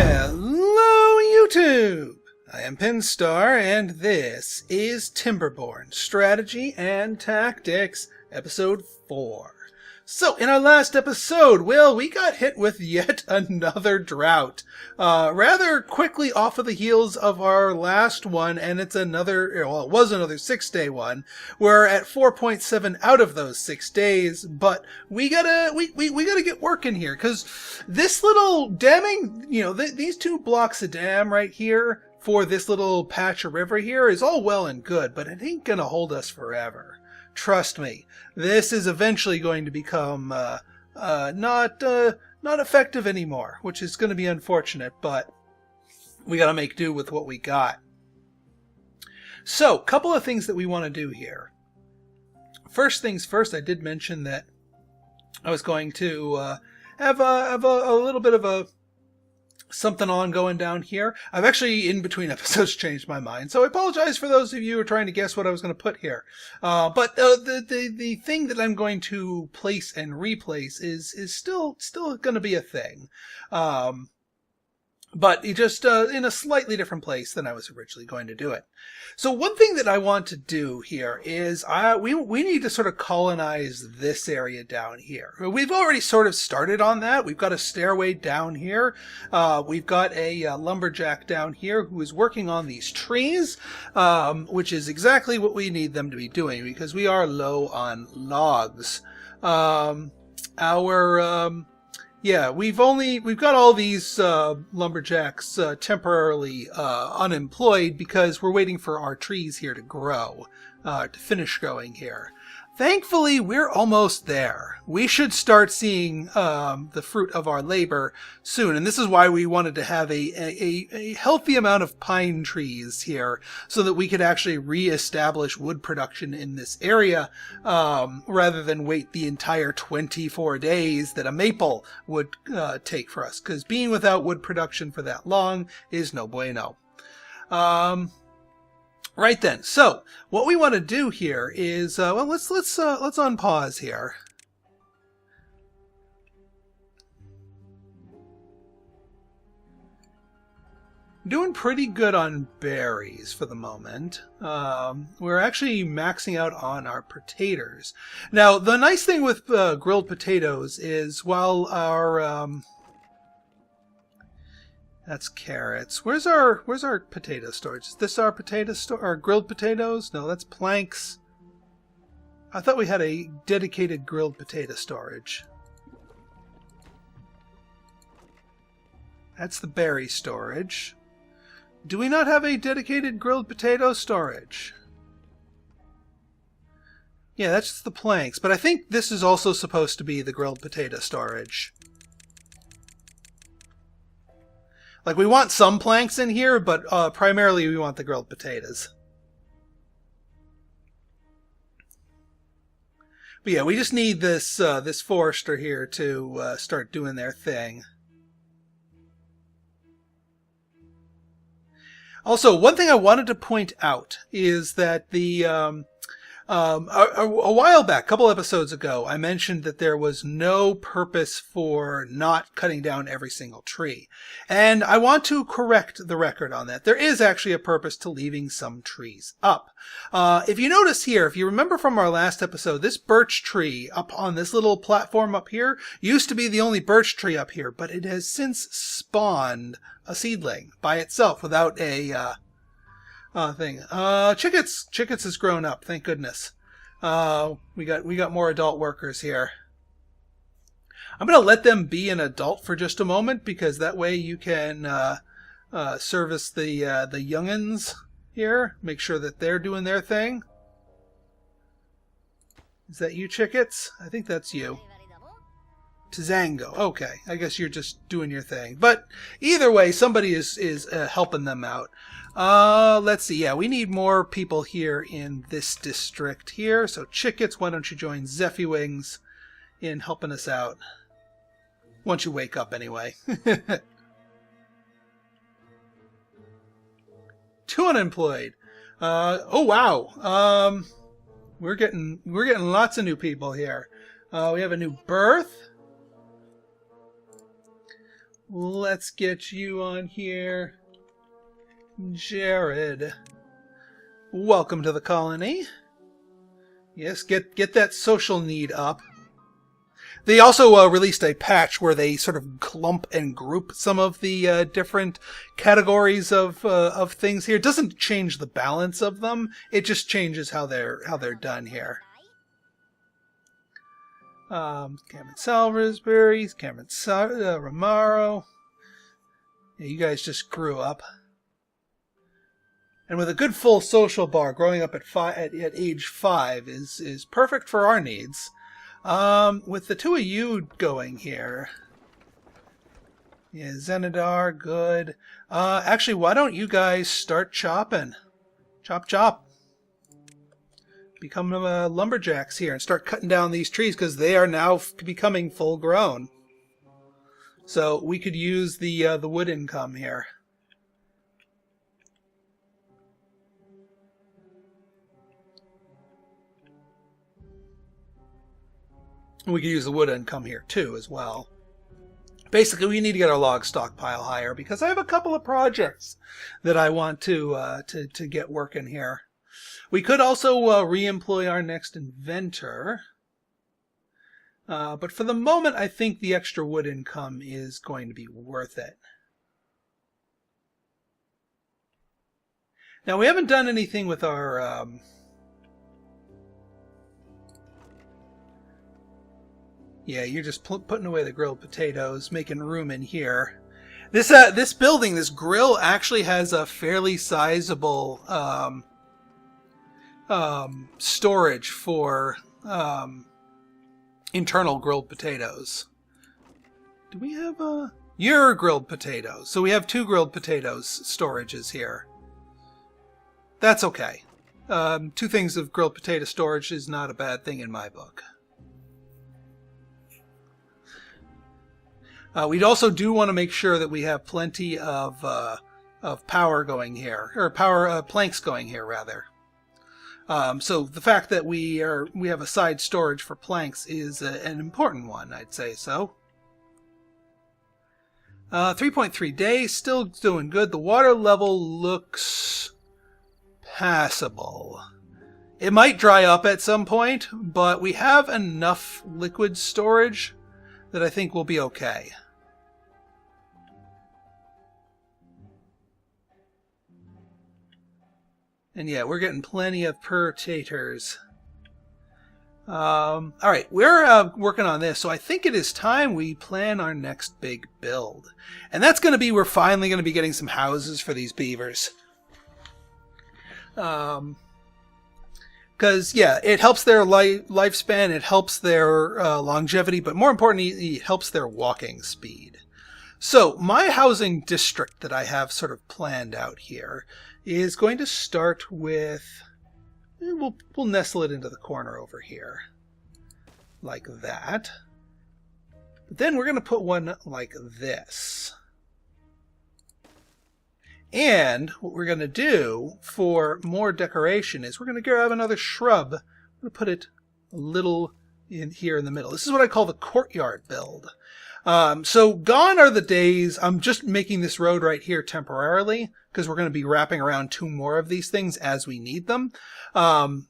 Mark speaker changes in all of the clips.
Speaker 1: Hello YouTube! I am Pinstar and this is Timberborn, Strategy and Tactics, Episode 4. So, in our last episode, we got hit with yet another drought. Rather quickly off of the heels of our last one, and it was another 6-day one. We're at 4.7 out of those 6 days, but we gotta get working here, because this little damming, these 2 blocks of dam right here for this little patch of river here is all well and good, but it ain't gonna hold us forever. Trust me, this is eventually going to become not effective anymore, which is going to be unfortunate, but we got to make do with what we got. So, a couple of things that we want to do here. First things first, I did mention that I was going to have a little bit of a something ongoing down here. I've actually, in between episodes, changed my mind, so I apologize for those of you who are trying to guess what I was going to put here. But the thing that I'm going to place and replace is still going to be a thing. But just in a slightly different place than I was originally going to do it. So one thing that I want to do here is we need to sort of colonize this area down here. We've already sort of started on that. We've got a stairway down here. We've got a lumberjack down here who is working on these trees, which is exactly what we need them to be doing because we are low on logs. Yeah, we've got all these lumberjacks temporarily unemployed because we're waiting for our trees here to grow, to finish growing here. Thankfully, we're almost there. We should start seeing the fruit of our labor soon, and this is why we wanted to have a healthy amount of pine trees here so that we could actually reestablish wood production in this area rather than wait the entire 24 days that a maple would take for us, because being without wood production for that long is no bueno. Right then, so what we want to do here is let's unpause here. Doing pretty good on berries for the moment. We're actually maxing out on our potatoes. Now, the nice thing with grilled potatoes is while our that's carrots. Where's our potato storage? Is this our potato or grilled potatoes? No, that's planks. I thought we had a dedicated grilled potato storage. That's the berry storage. Do we not have a dedicated grilled potato storage? Yeah, that's just the planks, but I think this is also supposed to be the grilled potato storage. Like, we want some planks in here, but primarily we want the grilled potatoes. But yeah, we just need this this forester here to start doing their thing. Also, one thing I wanted to point out is that the a while back, a couple episodes ago, I mentioned that there was no purpose for not cutting down every single tree. And I want to correct the record on that. There is actually a purpose to leaving some trees up. If you notice here, if you remember from our last episode, this birch tree up on this little platform up here used to be the only birch tree up here, but it has since spawned a seedling by itself without a thing. Chickets has grown up, thank goodness. We got more adult workers here. I'm gonna let them be an adult for just a moment because that way you can service the youngins here. Make sure that they're doing their thing. Is that you, chickets? I think that's you. Tazango. Okay, I guess you're just doing your thing. But either way, somebody is helping them out. Let's see. Yeah, we need more people here in this district here. So chickets, why don't you join Zeffy Wings in helping us out? Once you wake up, anyway. 2 unemployed. Oh wow. We're getting lots of new people here. We have a new birth. Let's get you on here. Jared. Welcome to the colony. Yes, get that social need up. They also released a patch where they sort of clump and group some of the different categories of things here. It doesn't change the balance of them. It just changes how they're done here. Cameron Salisbury, Cameron Romaro. Yeah, you guys just grew up. And with a good full social bar, growing up at age 5 is perfect for our needs. With the two of you going here. Yeah, Zenidar, good. Actually, why don't you guys start chopping? Chop, chop. Become lumberjacks here and start cutting down these trees because they are now becoming full grown. So we could use the wood income here. We could use the wood income here too as well. Basically, we need to get our log stockpile higher because I have a couple of projects that I want to get working here. We could also re-employ our next inventor. But for the moment, I think the extra wood income is going to be worth it. Now, we haven't done anything with our... Yeah, you're just putting away the grilled potatoes, making room in here. This building, this grill, actually has a fairly sizable storage for internal grilled potatoes. Do we have your grilled potatoes? So we have 2 grilled potatoes storages here. That's okay. 2 things of grilled potato storage is not a bad thing in my book. We also do want to make sure that we have plenty of power going here, or power planks going here rather. So the fact that we have a side storage for planks is an important one, I'd say so. 3.3 days, still doing good. The water level looks passable. It might dry up at some point, but we have enough liquid storage that I think we'll be okay. And yeah, we're getting plenty of potatoes. All right, we're working on this, so I think it is time we plan our next big build. And that's going to be, we're finally going to be getting some houses for these beavers. Because, yeah, it helps their lifespan, it helps their longevity, but more importantly, it helps their walking speed. So, my housing district that I have sort of planned out here is going to start with, we'll nestle it into the corner over here, like that. But then we're going to put one like this. And what we're going to do for more decoration is we're going to grab another shrub. I'm going to put it a little in here in the middle. This is what I call the courtyard build. So gone are the days, I'm just making this road right here temporarily because we're going to be wrapping around 2 more of these things as we need them. But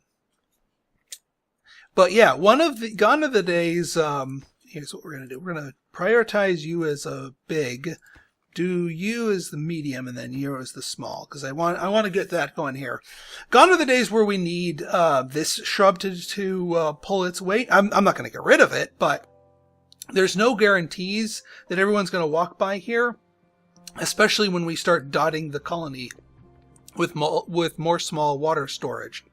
Speaker 1: yeah, gone are the days, here's what we're going to do. We're going to prioritize you as a big, do you as the medium, and then you as the small, because I want to get that going here. Gone are the days where we need this shrub to pull its weight. I'm not going to get rid of it, but there's no guarantees that everyone's going to walk by here, especially when we start dotting the colony with more small water storage,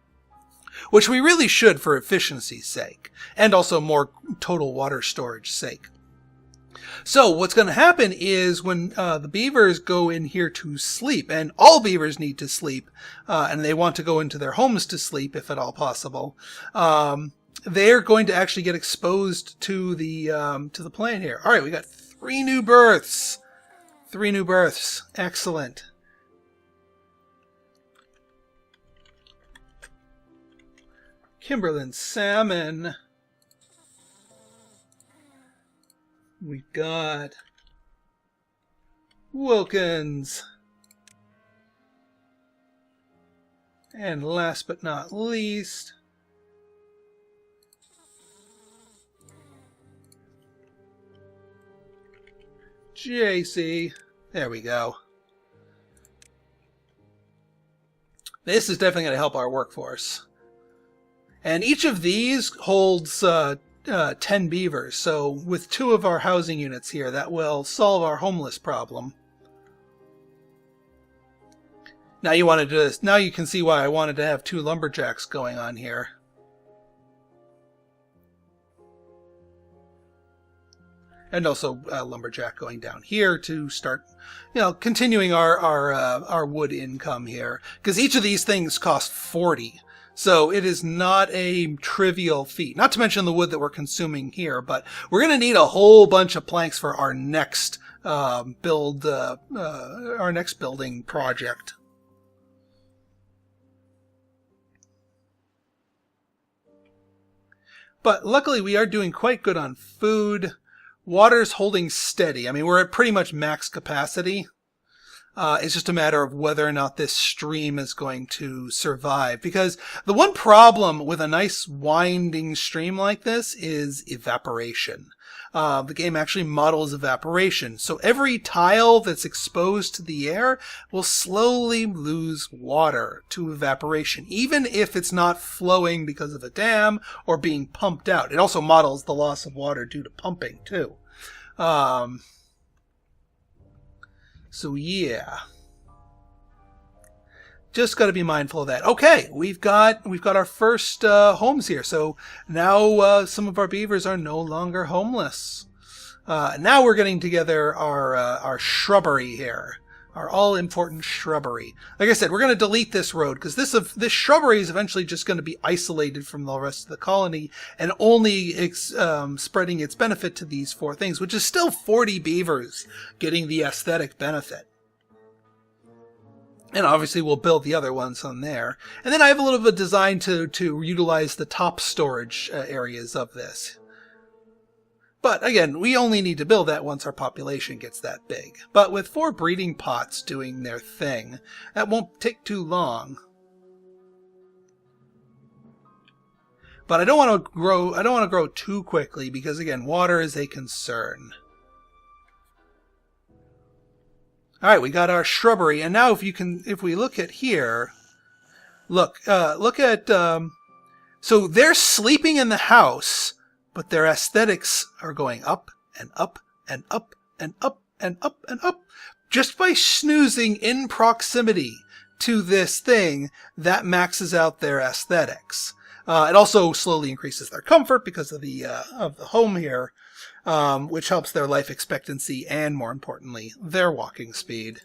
Speaker 1: which we really should for efficiency's sake, and also more total water storage sake. So what's going to happen is when the beavers go in here to sleep, and all beavers need to sleep, and they want to go into their homes to sleep if at all possible, they're going to actually get exposed to the plant here. All right, we got 3 new births. 3 new births. Excellent. Kimberlin salmon. We got Wilkins. And last but not least, JC. There we go. This is definitely going to help our workforce. And each of these holds 10 beavers. So with 2 of our housing units here, that will solve our homeless problem. Now you wanted to. Now you can see why I wanted to have 2 lumberjacks going on here. And also a lumberjack going down here to start, continuing our wood income here. Because each of these things cost 40. So it is not a trivial feat. Not to mention the wood that we're consuming here, but we're going to need a whole bunch of planks for our next our next building project. But luckily we are doing quite good on food. Water's holding steady. I mean, we're at pretty much max capacity. It's just a matter of whether or not this stream is going to survive. Because the one problem with a nice winding stream like this is evaporation. The game actually models evaporation. So every tile that's exposed to the air will slowly lose water to evaporation, even if it's not flowing because of a dam or being pumped out. It also models the loss of water due to pumping, too. So yeah, just got to be mindful of that. Okay, we've got our first homes here. So now some of our beavers are no longer homeless. Now we're getting together our shrubbery here, our all-important shrubbery. Like I said, we're going to delete this road because this shrubbery is eventually just going to be isolated from the rest of the colony and only spreading its benefit to these 4 things, which is still 40 beavers getting the aesthetic benefit. And obviously we'll build the other ones on there. And then I have a little bit of a design to utilize the top storage areas of this. But again, we only need to build that once our population gets that big. But with 4 breeding pots doing their thing, that won't take too long. But I don't want to grow too quickly because again, water is a concern. All right, we got our shrubbery, and now if we look at here, look at so they're sleeping in the house. But their aesthetics are going up and up and up and up and up and up. Just by snoozing in proximity to this thing, that maxes out their aesthetics. It also slowly increases their comfort because of the home here, which helps their life expectancy and, more importantly, their walking speed.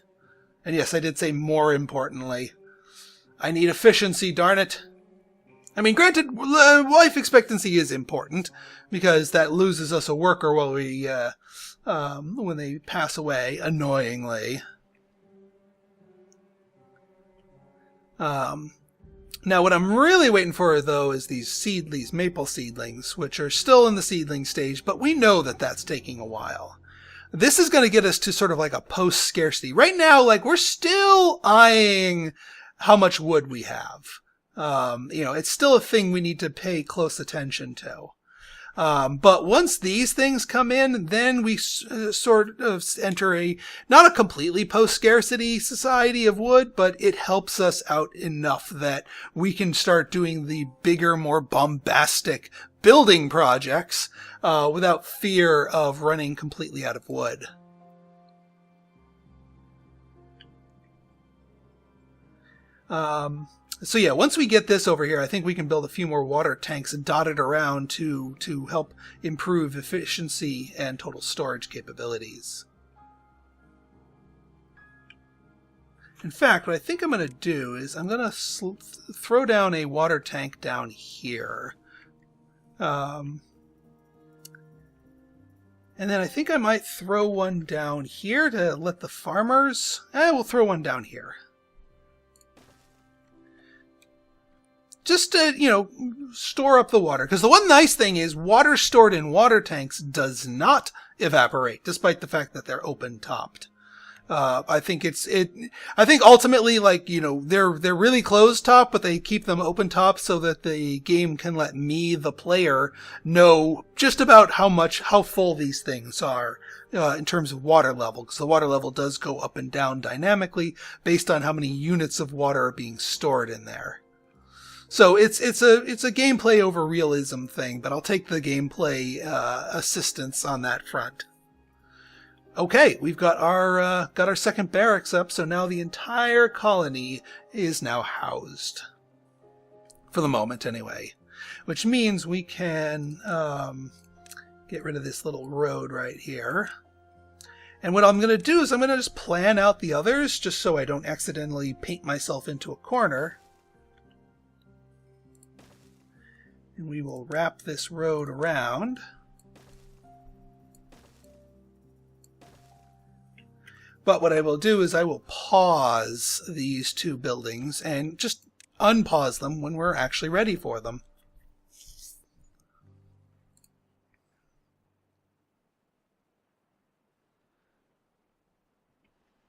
Speaker 1: And yes, I did say more importantly. I need efficiency, darn it. I mean, granted, life expectancy is important because that loses us a worker while when they pass away, annoyingly. Now, what I'm really waiting for, though, is these maple seedlings, which are still in the seedling stage, but we know that that's taking a while. This is going to get us to sort of like a post-scarcity. Right now, like, we're still eyeing how much wood we have. It's still a thing we need to pay close attention to. But once these things come in, then we sort of enter not a completely post-scarcity society of wood, but it helps us out enough that we can start doing the bigger, more bombastic building projects, without fear of running completely out of wood. So yeah, once we get this over here, I think we can build a few more water tanks dotted around to help improve efficiency and total storage capabilities. In fact, what I think I'm going to do is I'm going to throw down a water tank down here. And then I think I might throw one down here to let the farmers... we'll throw one down here. Just to, store up the water. Because the one nice thing is water stored in water tanks does not evaporate, despite the fact that they're open-topped. I think I think ultimately, like, you know, they're really closed top, but they keep them open top so that the game can let me, the player, know just about how full these things are, in terms of water level, because the water level does go up and down dynamically based on how many units of water are being stored in there. So it's a gameplay over realism thing, but I'll take the gameplay, assistance on that front. Okay, we've got our second barracks up, so now the entire colony is now housed. For the moment, anyway. Which means we can get rid of this little road right here. And what I'm going to do is I'm going to just plan out the others, just so I don't accidentally paint myself into a corner. And we will wrap this road around. But what I will do is I will pause these two buildings and just unpause them when we're actually ready for them.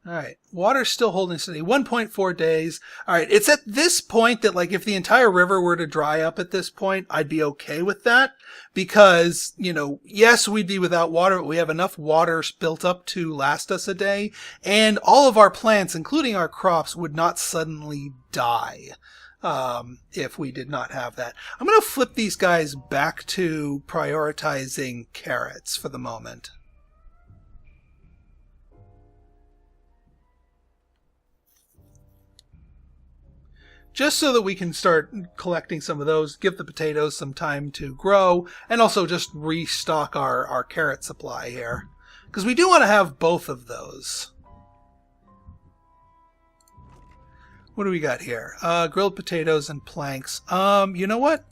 Speaker 1: All right, water's still holding steady, 1.4 days. All right, it's at this point that, like, if the entire river were to dry up at this point, I'd be okay with that. Because, you know, yes, we'd be without water, but we have enough water built up to last us a day. And all of our plants, including our crops, would not suddenly die if we did not have that. I'm going to flip these guys back to prioritizing carrots for the moment. Just so that we can start collecting some of those, give the potatoes some time to grow, and also just restock our carrot supply here. Because we do want to have both of those. What do we got here? Grilled potatoes and planks. You know what?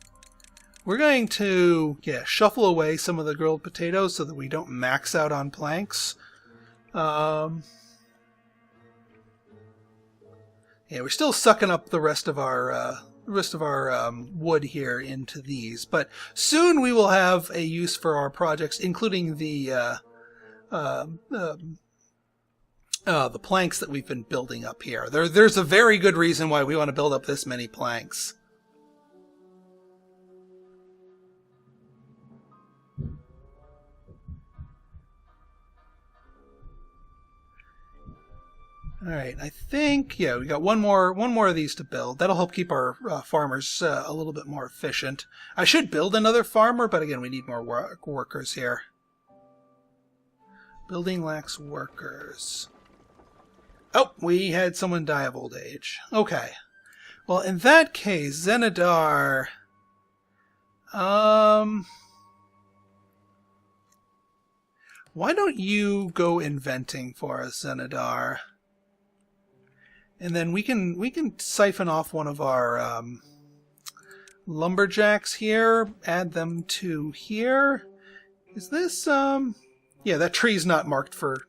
Speaker 1: We're going to, shuffle away some of the grilled potatoes so that we don't max out on planks. Yeah, we're still sucking up the rest of our wood here into these, but soon we will have a use for our projects, including the planks that we've been building up here. There's a very good reason why we want to build up this many planks. All right, I think, we got one more of these to build. That'll help keep our farmers a little bit more efficient. I should build another farmer, but again, we need more workers here. Building lacks workers. Oh, we had someone die of old age. Okay. Well, in that case, Zenadar... Why don't you go inventing for us, Zenadar? And then we can siphon off one of our lumberjacks here, add them to here. Is this yeah, that tree's not marked for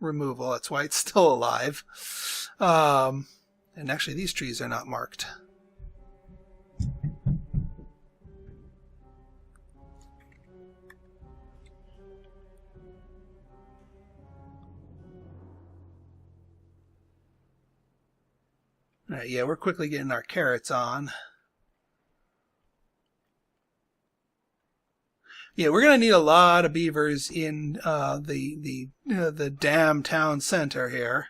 Speaker 1: removal. That's why it's still alive. And actually these trees are not marked. Alright, yeah, we're quickly getting our carrots on. Yeah, we're gonna need a lot of beavers in the dam town center here.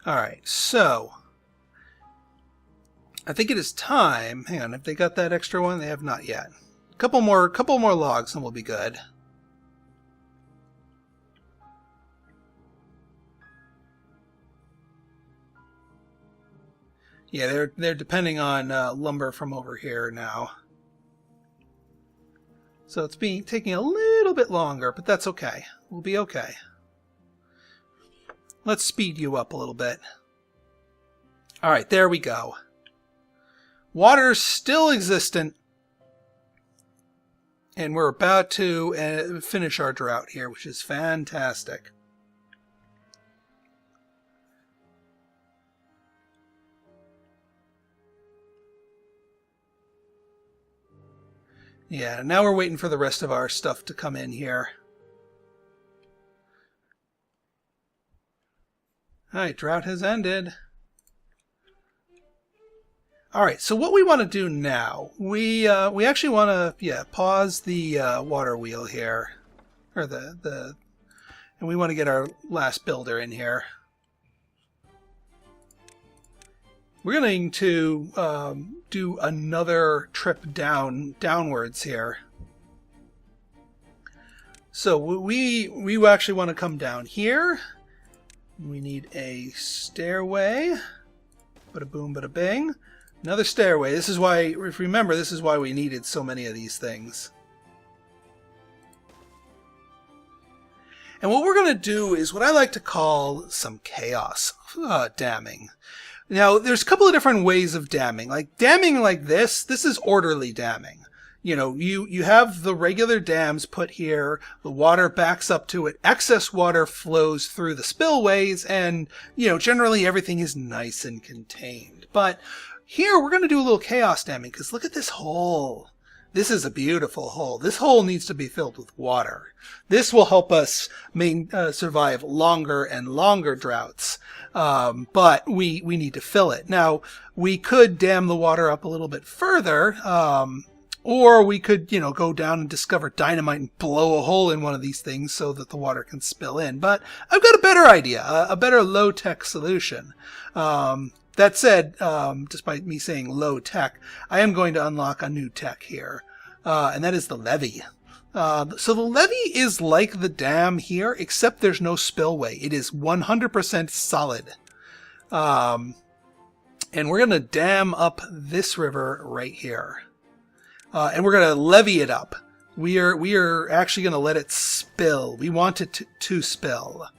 Speaker 1: Alright, so I think it is time. Hang on, have they got that extra one? They have not yet. Couple more logs and we'll be good. Yeah, they're depending on lumber from over here now. So it's taking a little bit longer, but that's okay. We'll be okay. Let's speed you up a little bit. All right, there we go. Water's still existent. And we're about to finish our drought here, which is fantastic. Yeah, now we're waiting for the rest of our stuff to come in here. Alright, drought has ended. Alright, so what we want to do now, we actually want to pause the water wheel here. Or and we want to get our last builder in here. We're going to do another trip downwards here. So we actually want to come down here. We need a stairway. Bada boom, bada bing. Another stairway. This is why, if you remember, this is why we needed so many of these things. And what we're going to do is what I like to call some chaos damming. Now, there's a couple of different ways of damming. Like damming like this is orderly damming. You know, you have the regular dams put here, the water backs up to it, excess water flows through the spillways, and, you know, generally everything is nice and contained. But here we're going to do a little chaos damming, because look at this hole. This is a beautiful hole. This hole needs to be filled with water. This will help us survive longer and longer droughts. But we need to fill it. Now, we could dam the water up a little bit further, or we could, you know, go down and discover dynamite and blow a hole in one of these things so that the water can spill in. But I've got a better idea, a better low-tech solution. That said, despite me saying low-tech, I am going to unlock a new tech here, and that is the levee. So the levee is like the dam here, except there's no spillway. It is 100% solid. And we're going to dam up this river right here. And we're going to levee it up. We are actually going to let it spill. We want it to spill.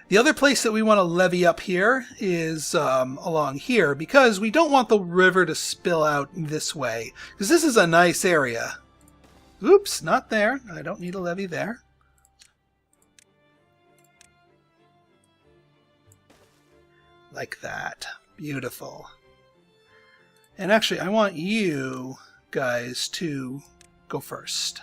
Speaker 1: The other place that we want to levee up here is along here, because we don't want the river to spill out this way, because this is a nice area. Oops, not there. I don't need a levee there. Like that. Beautiful. And actually, I want you guys to go first.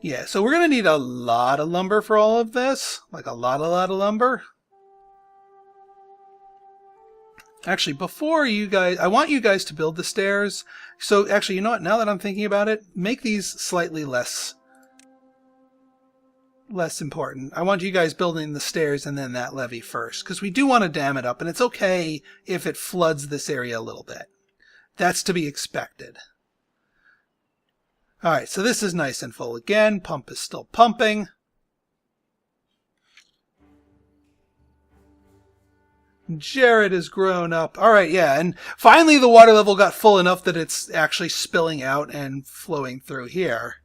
Speaker 1: Yeah, so we're going to need a lot of lumber for all of this. Like a lot of lumber. Actually, before you guys, I want you guys to build the stairs. So actually, you know what? Now that I'm thinking about it, make these slightly less important. I want you guys building the stairs and then that levee first, because we do want to dam it up, and it's okay if it floods this area a little bit. That's to be expected. All right, so this is nice and full again. Pump is still pumping. Jared has grown up. All right, yeah, and finally the water level got full enough that it's actually spilling out and flowing through here,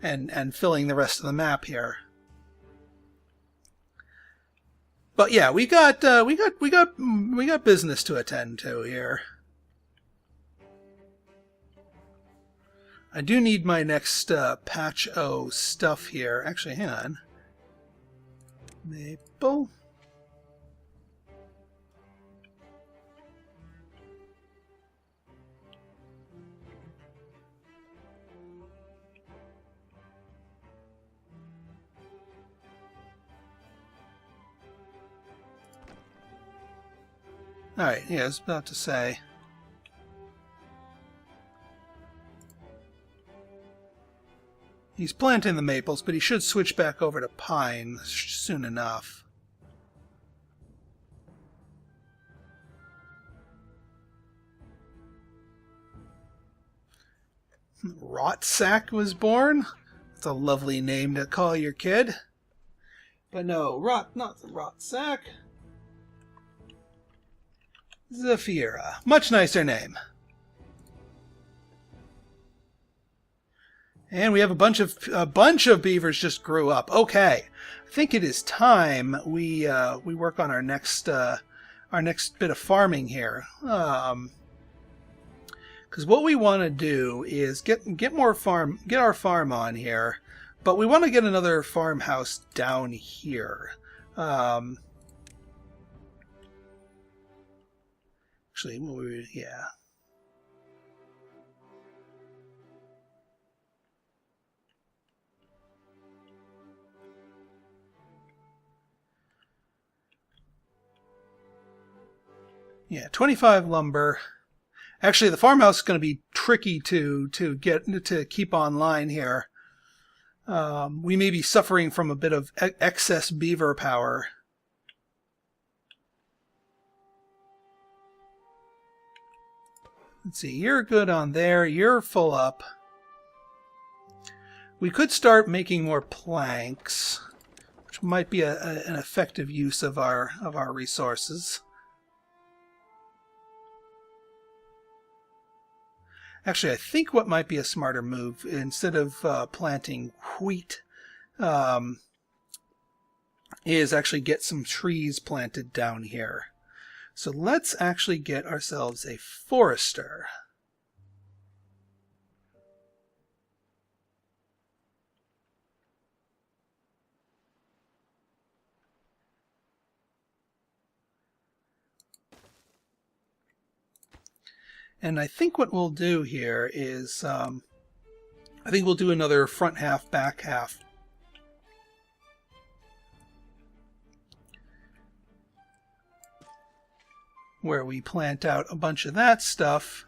Speaker 1: and filling the rest of the map here. But yeah, we got business to attend to here. I do need my next patch O stuff here. Actually, hang on. Maple. Alright, yeah, I was about to say. He's planting the maples, but he should switch back over to pine soon enough. Rotsack was born? That's a lovely name to call your kid. But no, not the Rotsack. Zafira. Much nicer name. And we have a bunch of beavers just grew up. Okay, I think it is time we work on our next bit of farming here. Because what we want to do is get our farm on here, but we want to get another farmhouse down here. Actually, yeah. Yeah, 25 lumber. Actually, the farmhouse is going to be tricky to keep online here. We may be suffering from a bit of excess beaver power. Let's see, you're good on there. You're full up. We could start making more planks, which might be an effective use of our resources. Actually, I think what might be a smarter move, instead of planting wheat, is actually get some trees planted down here. So let's actually get ourselves a forester. And I think what we'll do here is, I think we'll do another front half, back half. Where we plant out a bunch of that stuff.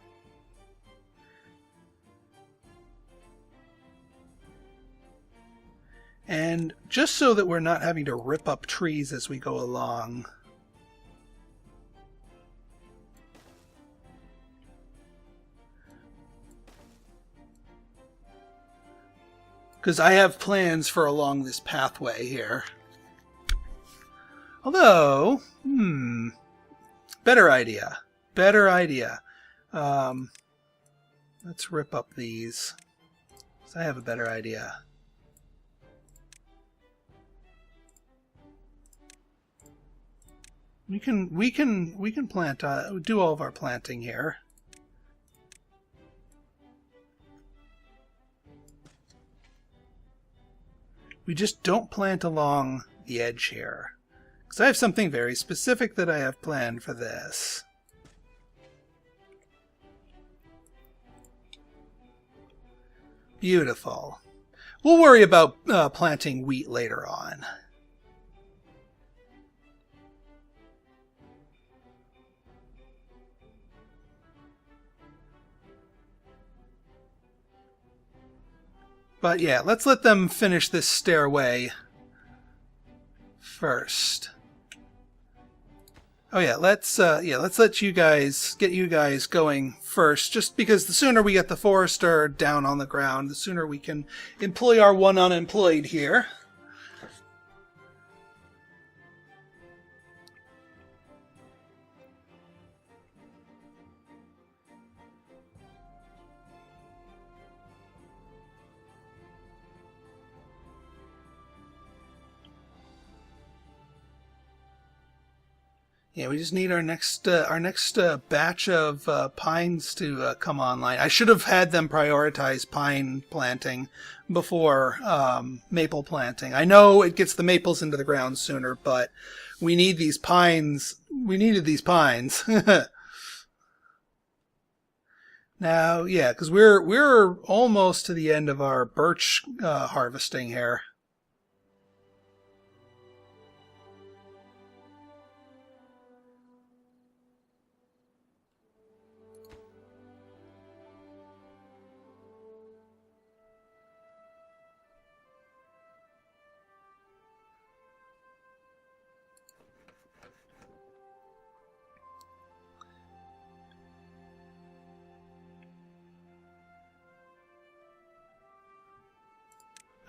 Speaker 1: And just so that we're not having to rip up trees as we go along. Because I have plans for along this pathway here. Although, better idea. Better idea. Let's rip up these. So I have a better idea. We can plant. Do all of our planting here. We just don't plant along the edge here. Because I have something very specific that I have planned for this. Beautiful. We'll worry about planting wheat later on. But yeah, let's let them finish this stairway first. Oh yeah, let's let you guys get you guys going first, just because the sooner we get the forester down on the ground, the sooner we can employ our one unemployed here. Yeah, we just need our next batch of pines to come online. I should have had them prioritize pine planting before maple planting. I know it gets the maples into the ground sooner, but we need these pines. We needed these pines. Now, yeah, because we're almost to the end of our birch harvesting here.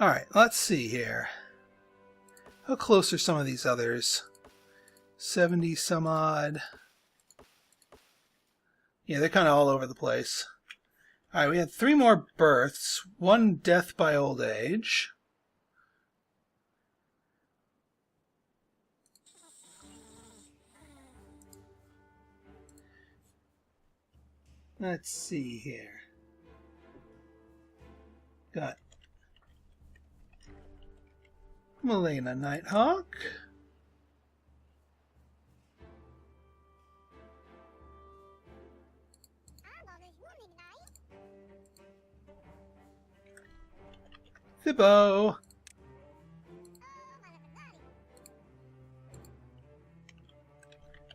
Speaker 1: Alright, let's see here. How close are some of these others? 70 some odd. Yeah, they're kind of all over the place. All right, we had 3 more births, 1 death by old age. Let's see here. Got Melena Nighthawk. Thibbo.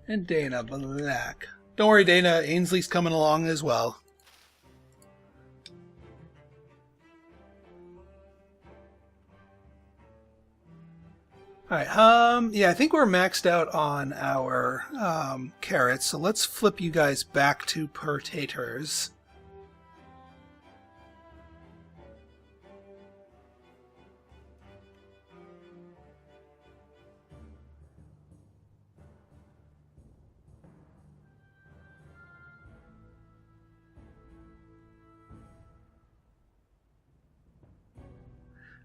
Speaker 1: And Dana Black. Don't worry, Dana. Ainsley's coming along as well. Alright, yeah, I think we're maxed out on our carrots, so let's flip you guys back to potatoes.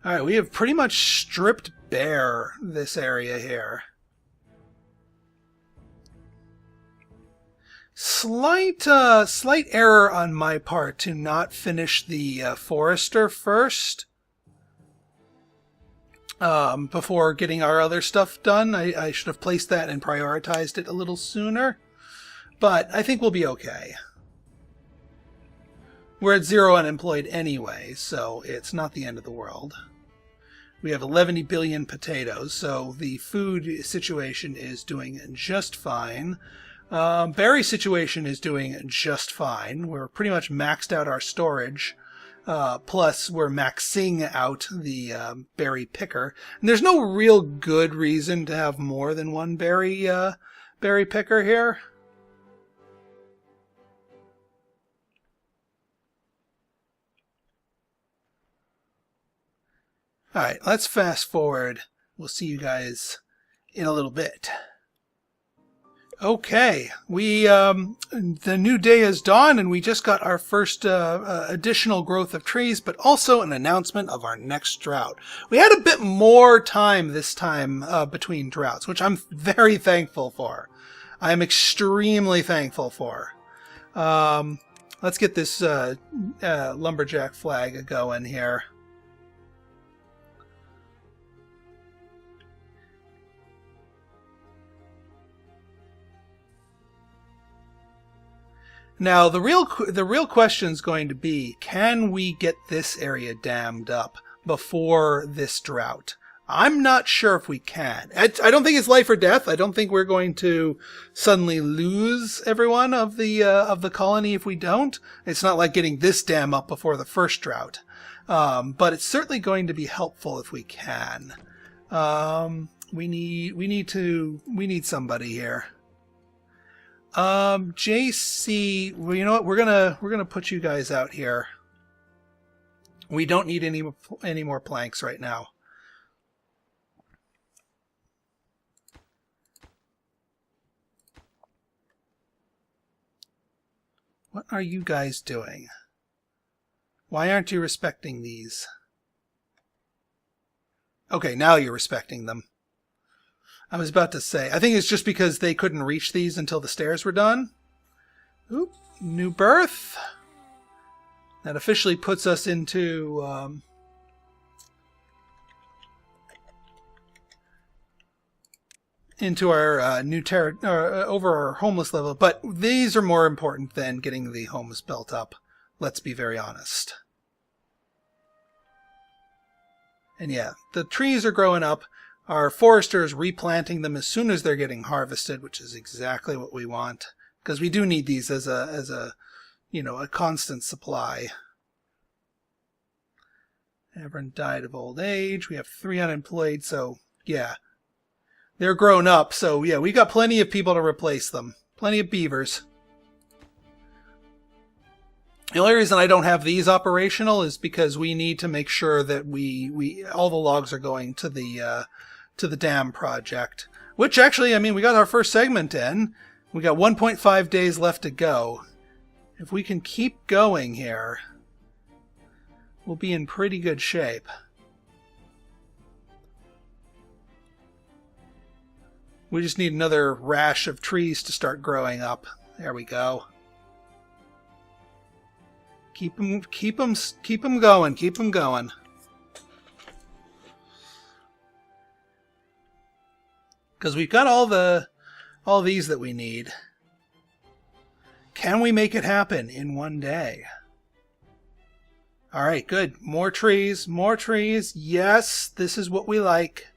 Speaker 1: Alright, we have pretty much stripped bare this area here. Slight error on my part to not finish the forester first. Before getting our other stuff done. I should have placed that and prioritized it a little sooner. But I think we'll be okay. We're at 0 unemployed anyway, so it's not the end of the world. We have 11 billion potatoes, so the food situation is doing just fine. Berry situation is doing just fine. We're pretty much maxed out our storage. Plus, we're maxing out the berry picker. And there's no real good reason to have more than 1 berry picker here. Alright, let's fast forward. We'll see you guys in a little bit. Okay, the new day is dawned and we just got our first additional growth of trees, but also an announcement of our next drought. We had a bit more time this time between droughts, which I'm very thankful for. I am extremely thankful for. Let's get this lumberjack flag going here. Now, the real question is going to be, can we get this area dammed up before this drought? I'm not sure if we can. I don't think it's life or death. I don't think we're going to suddenly lose everyone of the colony if we don't. It's not like getting this dam up before the first drought. But it's certainly going to be helpful if we can. We need somebody here. JC, well, you know what? We're gonna put you guys out here. We don't need any more planks right now. What are you guys doing? Why aren't you respecting these? Okay, now you're respecting them. I was about to say, I think it's just because they couldn't reach these until the stairs were done. Oop, new birth. That officially puts us into our new over our homeless level. But these are more important than getting the homes built up. Let's be very honest. And yeah, the trees are growing up. Our forester is replanting them as soon as they're getting harvested, which is exactly what we want, because we do need these as a constant supply. Everyone died of old age. We have 3 unemployed, so yeah, they're grown up. So yeah, we got plenty of people to replace them. Plenty of beavers. The only reason I don't have these operational is because we need to make sure that all the logs are going to the dam project, which actually, I mean, we got our first segment in. We got 1.5 days left to go. If we can keep going here, we'll be in pretty good shape. We just need another rash of trees to start growing up. There we go. Keep them going. Keep them going. Because we've got all these that we need. Can we make it happen in one day? All right, good. More trees, more trees. Yes, this is what we like.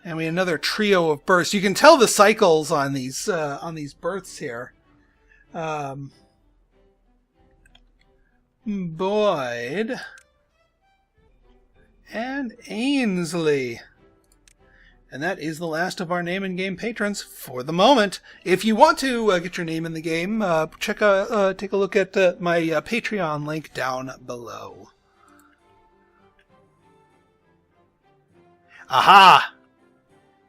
Speaker 1: And we have another trio of births. You can tell the cycles on these births here. Boyd and Ainsley. And that is the last of our name and game patrons for the moment. If you want to get your name in the game, take a look at my Patreon link down below. Aha!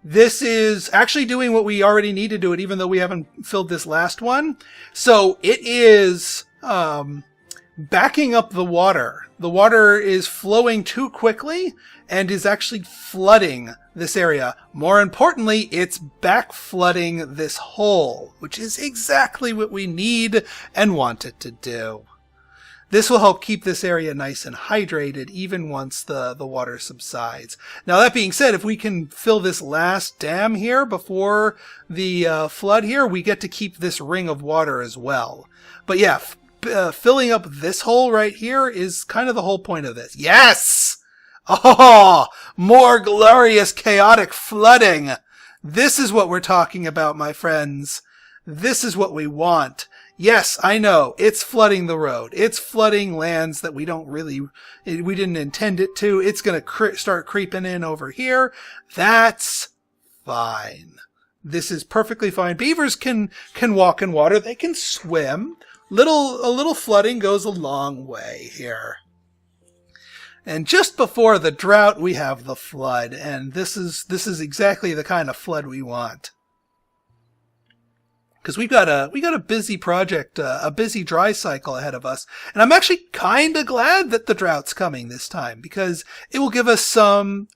Speaker 1: This is actually doing what we already need to do it, even though we haven't filled this last one. So it is backing up the water. The water is flowing too quickly and is actually flooding this area. More importantly, it's back flooding this hole, which is exactly what we need and want it to do. This will help keep this area nice and hydrated even once the water subsides. Now, that being said, if we can fill this last dam here before the flood here, we get to keep this ring of water as well. But yeah, filling up this hole right here is kind of the whole point of this. Yes! Oh, more glorious chaotic flooding. This is what we're talking about, my friends. This is what we want. Yes, I know, it's flooding the road. It's flooding lands that we didn't intend it to. It's going to start creeping in over here. That's fine. This is perfectly fine. Beavers can walk in water. They can swim. A little flooding goes a long way here. And just before the drought, we have the flood, and this is exactly the kind of flood we want. Because we've got a busy project, a busy dry cycle ahead of us. And I'm actually kind of glad that the drought's coming this time, because it will give us some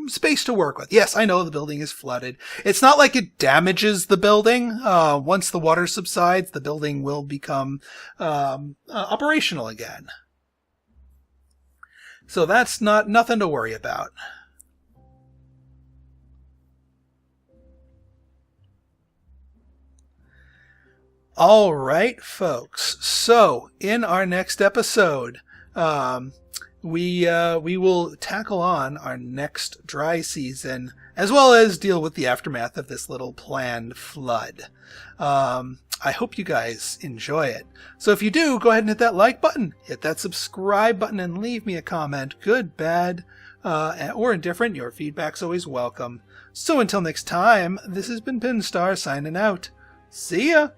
Speaker 1: space to work with. Yes, I know the building is flooded. It's not like it damages the building. Once the water subsides, the building will become operational again. So that's nothing to worry about. All right, folks. So in our next episode, we will tackle on our next dry season, as well as deal with the aftermath of this little planned flood. I hope you guys enjoy it. So if you do, go ahead and hit that like button, hit that subscribe button, and leave me a comment, good, bad, or indifferent. Your feedback's always welcome. So until next time, this has been Pinstar signing out. See ya!